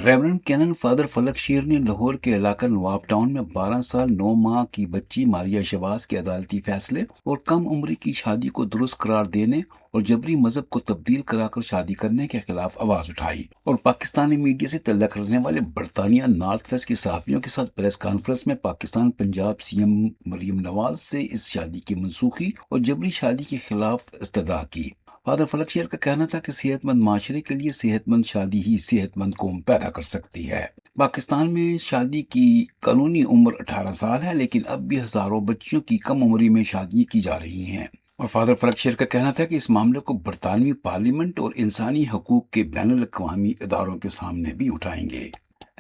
Reverend cannon father फलक शेर ने लाहौर के इलाका नवाब टाउन में 12 साल 9 माह की बच्ची मारिया शहबाज के अदालती फैसले और कम उम्र की शादी को दुरुस्त करार देने और जबरी मजहब को तब्दील कराकर शादी करने के खिलाफ आवाज उठाई। और पाकिस्तानी मीडिया से तल्लक रखने वाले बरतानिया नॉर्थ वेस्ट के सहाफियों के साथ प्रेस कॉन्फ्रेंस में पाकिस्तान पंजाब सीएम मरीम नवाज से इस शादी की मनसूखी और जबरी शादी के खिलाफ इस्तदा की। फादर फलक शेर का कहना था कि सेहतमंद माशरे के लिए सेहतमंद शादी ही सेहतमंद कौम पैदा कर सकती है। पाकिस्तान में शादी की कानूनी उम्र 18 साल है, लेकिन अब भी हजारों बच्चियों की कम उम्री में शादी की जा रही हैं। और फादर फलक शेर का कहना था कि इस मामले को बरतानवी पार्लियामेंट और इंसानी हकूक के बैनुल अक़वामी इदारों के सामने भी उठाएंगे।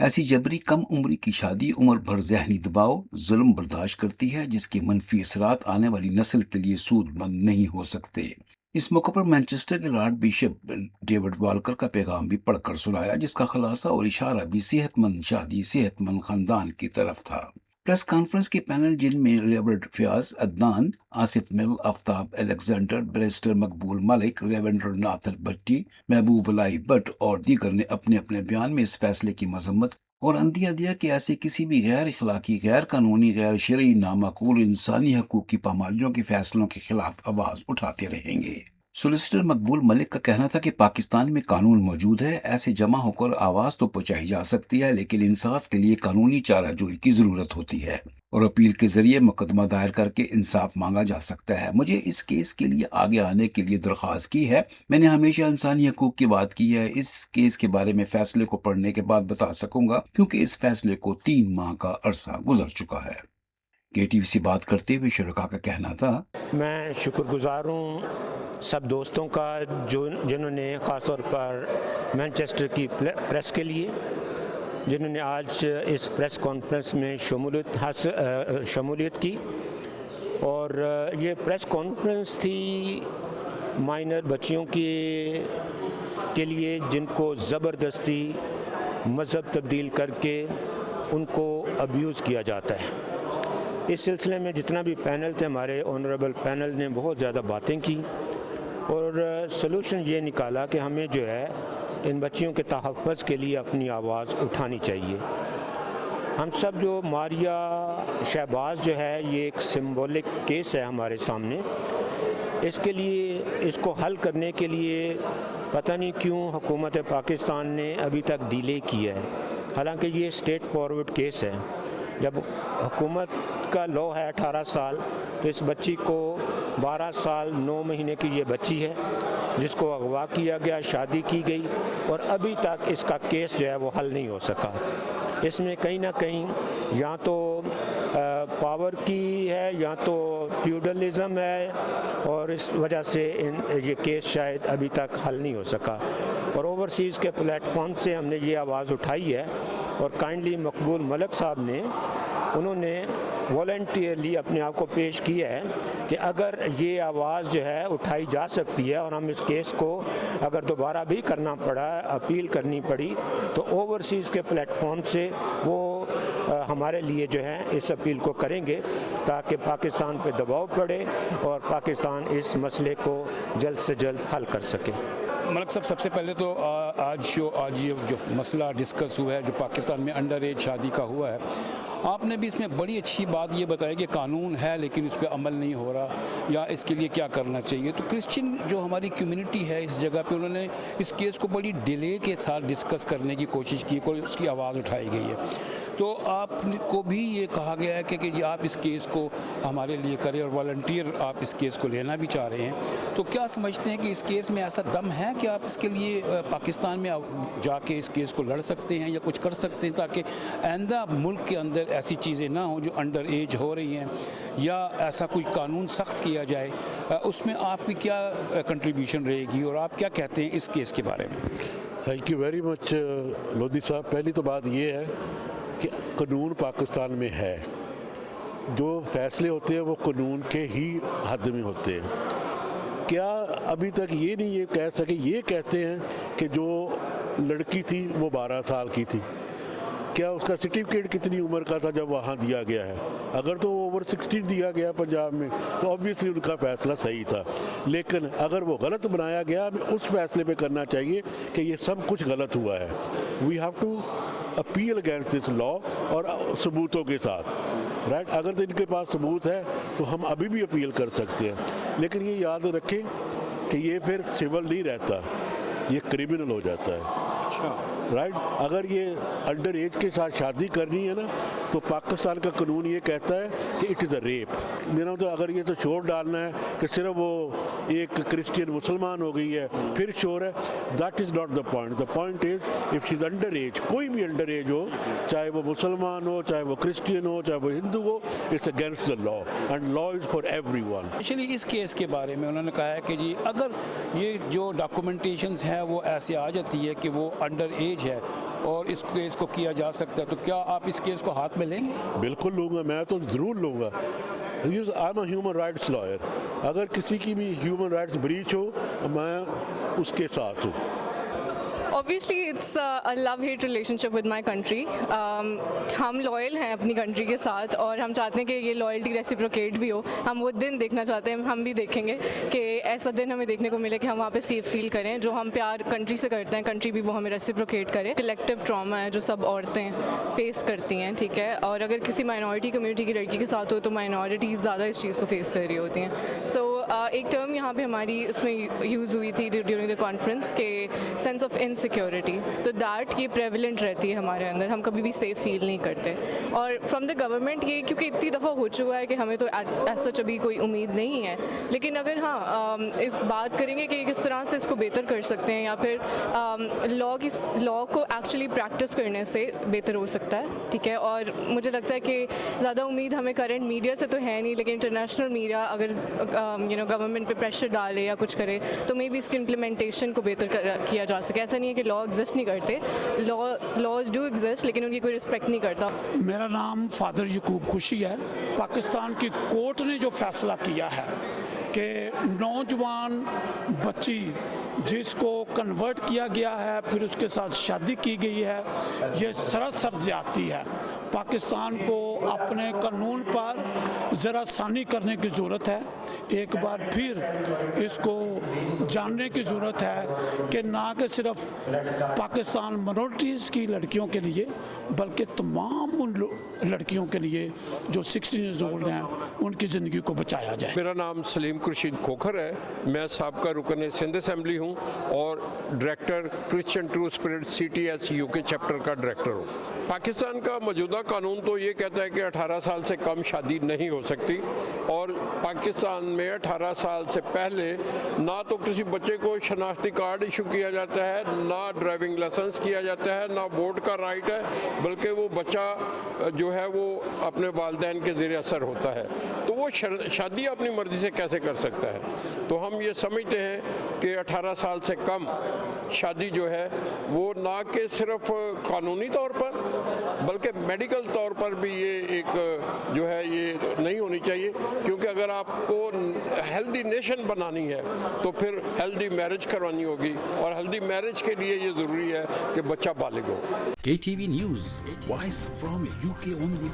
ऐसी जबरी कम उम्री की शादी उम्र भर जहनी दबाव जुल्म बर्दाश्त करती है, जिसके मनफी असरात आने वाली नस्ल के लिए सूदमंद नहीं हो सकते। इस मौके पर मैनचेस्टर के लॉर्ड बिशप डेविड वॉलकर का पैगाम भी पढ़कर सुनाया, जिसका खुलासा और इशारा भी सेहतमंद शादी सेहतमंद खानदान की तरफ था। प्रेस कॉन्फ्रेंस के पैनल, जिनमें रेवरेंड फयाज अदनान, आसिफ मिल, आफ्ताब अलेक्जेंडर, बैरिस्टर मकबूल मलिक, रेवरेंड नाथर भट्टी, महबूब अलाई भट्ट और दीगर ने अपने अपने बयान में इस फैसले की मजम्मत और अंदिया दिया कि ऐसे किसी भी गैर इखलाकी, गैर कानूनी, गैर शरई, नामाकूल इंसानी हकूक की पामालियों के फैसलों के खिलाफ आवाज उठाते रहेंगे। सोलिसिटर मकबूल मलिक का कहना था कि पाकिस्तान में कानून मौजूद है, ऐसे जमा होकर आवाज तो पहुंचाई जा सकती है, लेकिन इंसाफ के लिए कानूनी चाराजोई की जरूरत होती है और अपील के जरिए मुकदमा दायर करके इंसाफ मांगा जा सकता है। मुझे इस केस के लिए आगे आने के लिए दरख्वास्त की है। मैंने हमेशा इंसानी हकूक की बात की है। इस केस के बारे में फैसले को पढ़ने के बाद बता सकूंगा, क्योंकि इस फैसले को 3 माह का अरसा गुजर चुका है। केटीवी से बात करते हुए शुरका का कहना था, मैं शुक्रगुजार हूँ सब दोस्तों का जिन्होंने ख़ास तौर पर मैनचेस्टर की प्रेस के लिए, जिन्होंने आज इस प्रेस कॉन्फ्रेंस में शमूलियत की। और ये प्रेस कॉन्फ्रेंस थी माइनर बच्चियों के लिए, जिनको ज़बरदस्ती मज़हब तब्दील करके उनको अब्यूज़ किया जाता है। इस सिलसिले में जितना भी पैनल थे, हमारे ऑनरेबल पैनल ने बहुत ज़्यादा बातें की और सलूशन ये निकाला कि हमें जो है इन बच्चियों के तहफ़्फ़ुज़ के लिए अपनी आवाज़ उठानी चाहिए। हम सब जो मारिया शहबाज जो है, ये एक सिंबॉलिक केस है हमारे सामने। इसके लिए, इसको हल करने के लिए पता नहीं क्यों हुकूमत पाकिस्तान ने अभी तक डिले किया है, हालांकि ये स्ट्रेट फॉरवर्ड केस है। जब हुकूमत का लॉ है 18 साल, तो इस बच्ची को 12 साल 9 महीने की ये बच्ची है, जिसको अगवा किया गया, शादी की गई और अभी तक इसका केस जो है वो हल नहीं हो सका। इसमें कहीं ना कहीं या तो पावर की है या तो फ्यूडलिज्म है, और इस वजह से ये केस शायद अभी तक हल नहीं हो सका। और ओवरसीज़ के प्लेटफॉर्म से हमने ये आवाज़ उठाई है और काइंडली मकबूल मलिक साहब ने, उन्होंने वॉलंटियरली अपने आप को पेश किया है कि अगर ये आवाज़ जो है उठाई जा सकती है और हम इस केस को अगर दोबारा भी करना पड़ा, अपील करनी पड़ी, तो ओवरसीज़ के प्लेटफॉर्म से वो हमारे लिए जो है इस अपील को करेंगे, ताकि पाकिस्तान पे दबाव पड़े और पाकिस्तान इस मसले को जल्द से जल्द हल कर सके। मलिक साहब, सबसे पहले तो आज ये जो मसला डिस्कस हुआ है, जो पाकिस्तान में अंडर एज शादी का हुआ है, आपने भी इसमें बड़ी अच्छी बात ये बताई कि कानून है लेकिन उस पर अमल नहीं हो रहा, या इसके लिए क्या करना चाहिए। तो क्रिश्चियन जो हमारी कम्युनिटी है इस जगह पे, उन्होंने इस केस को बड़ी डिले के साथ डिस्कस करने की कोशिश की, कोई उसकी आवाज़ उठाई गई है। तो आपको भी ये कहा गया है कि आप इस केस को हमारे लिए करें और वॉलंटियर आप इस केस को लेना भी चाह रहे हैं। तो क्या समझते हैं कि इस केस में ऐसा दम है कि आप इसके लिए पाकिस्तान में जाके इस केस को लड़ सकते हैं या कुछ कर सकते हैं, ताकि आइंदा मुल्क के अंदर ऐसी चीज़ें ना हो जो अंडर एज हो रही हैं, या ऐसा कोई कानून सख्त किया जाए? उसमें आपकी क्या कंट्रीब्यूशन रहेगी और आप क्या कहते हैं इस केस के बारे में? Thank you very much Lodhi साहब। पहली तो बात ये है कि कानून पाकिस्तान में है, जो फैसले होते हैं वो कानून के ही हद में होते हैं। क्या अभी तक ये नहीं ये कह सके, ये कहते हैं कि जो लड़की थी वो 12 साल की थी, क्या उसका सर्टिफिकेट कितनी उम्र का था जब वहाँ दिया गया है। अगर तो ओवर 60 दिया गया पंजाब में तो ऑब्वियसली उनका फैसला सही था, लेकिन अगर वो गलत बनाया गया, हमें उस फैसले पे करना चाहिए कि ये सब कुछ गलत हुआ है। We have to appeal against this law और सबूतों के साथ, राइट। अगर तो इनके पास सबूत है तो हम अभी भी अपील कर सकते हैं, लेकिन ये याद रखें कि ये फिर सिविल नहीं रहता, ये क्रिमिनल हो जाता है। राइट। अगर ये अंडर एज के साथ शादी करनी है ना, तो पाकिस्तान का कानून ये कहता है कि इट इज़ अ रेप। मेरा मतलब अगर ये तो शोर डालना है कि सिर्फ वो एक क्रिश्चियन मुसलमान हो गई है फिर शोर है, that is not the point. The point is if she is under as, कोई भी अंडर एज हो, चाहे वो मुसलमान हो, चाहे वो क्रिश्चियन हो, चाहे वो हिंदू हो, it's against the law and law is for everyone. Actually इस केस के बारे में उन्होंने कहा है कि जी अगर ये जो डॉक्यूमेंटेशंस है वो ऐसे आ जाती है कि वो अंडर एज है और इस केस को किया जा सकता है, तो क्या आप इस केस को हाथ में लेंगे? बिल्कुल लूँगा, मैं तो ज़रूर लूँगा। I am a human rights lawyer. अगर किसी की भी ह्यूमन राइट्स ब्रीच हो, मैं उसके साथ हूँ। Obviously, it's a love-hate relationship with my country. हम लॉयल हैं अपनी कंट्री के साथ और हम चाहते हैं कि ये लॉयल्टी रेसिप्रोकेट भी हो। हम वो दिन देखना चाहते हैं, हम भी देखेंगे कि ऐसा दिन हमें देखने को मिले कि हम वहाँ पे सेफ फील करें। जो हम प्यार कंट्री से करते हैं, कंट्री भी वो हमें रेसिप्रोकेट करे। कलेक्टिव ट्रॉमा है जो सब औरतें फेस करती हैं, ठीक है। और अगर किसी माइनॉरिटी कम्युनिटी की लड़की के साथ हो तो माइनॉरिटीज़ ज़्यादा इस चीज़ को फेस कर रही होती हैं। सो एक टर्म यहाँ पे हमारी उसमें यूज़ हुई थी ड्यूरिंग द कॉन्फ्रेंस के सेंस ऑफ इनसिक्योरिटी, तो दैट ये प्रेवलेंट रहती है हमारे अंदर, हम कभी भी सेफ फील नहीं करते। और फ्रॉम द गवर्नमेंट ये क्योंकि इतनी दफ़ा हो चुका है कि हमें तो ऐसा अभी कोई उम्मीद नहीं है, लेकिन अगर हाँ इस बात करेंगे कि किस तरह से इसको बेहतर कर सकते हैं या फिर लॉ को एक्चुअली प्रैक्टिस करने से बेहतर हो सकता है, ठीक है। और मुझे लगता है कि ज़्यादा उम्मीद हमें करंट मीडिया से तो है नहीं, लेकिन इंटरनेशनल मीडिया अगर गवर्नमेंट पे प्रेशर डाले या कुछ करे तो मे बी इसके इम्प्लीमेंटेशन को बेहतर किया जा सके। ऐसा नहीं है कि लॉ एग्जिस्ट नहीं करते, लॉज डू एग्जिस्ट, लेकिन उनकी कोई रिस्पेक्ट नहीं करता। मेरा नाम फादर यकूब खुशी है। पाकिस्तान की कोर्ट ने जो फैसला किया है कि नौजवान बच्ची जिसको कन्वर्ट किया गया है फिर उसके साथ शादी की गई है, ये सरासर ज़्यादती है। पाकिस्तान को अपने कानून पर ज़रा सानी करने की ज़रूरत है। एक बार फिर इसको जानने की ज़रूरत है कि ना कि सिर्फ पाकिस्तान मिनॉरिटीज़ की लड़कियों के लिए बल्कि तमाम उन लड़कियों के लिए जो 16 ईयर्स ओल्ड हैं उनकी ज़िंदगी को बचाया जाए। मेरा नाम सलीम खुर्शीद खोखर है। मैं साबका रुकन सिंध असेंबली हूँ और director Christian true spirit CTS UK chapter का डायरेक्टर हूँ। पाकिस्तान का मौजूदा कानून तो ये कहता है कि 18 साल से कम शादी नहीं हो सकती और पाकिस्तान में 18 साल से पहले ना तो किसी बच्चे को शनाख्ती कार्ड इशू किया जाता है, ना ड्राइविंग लाइसेंस किया जाता है, ना वोट का राइट है, बल्कि वो बच्चा जो है वो अपने वालिदैन के ज़ेरे असर होता है। तो वो शादी अपनी मर्ज़ी से कैसे कर सकता है? तो हम ये समझते हैं कि 18 साल से कम शादी जो है वो ना कि सिर्फ कानूनी तौर पर बल्कि मेडिकल तौर पर भी ये एक जो है ये नहीं होनी चाहिए, क्योंकि अगर आपको हेल्दी नेशन बनानी है तो फिर हेल्दी मैरिज करवानी होगी और हेल्दी मैरिज के लिए ये ज़रूरी है कि बच्चा बालिग हो। KTV News, voice from UK only.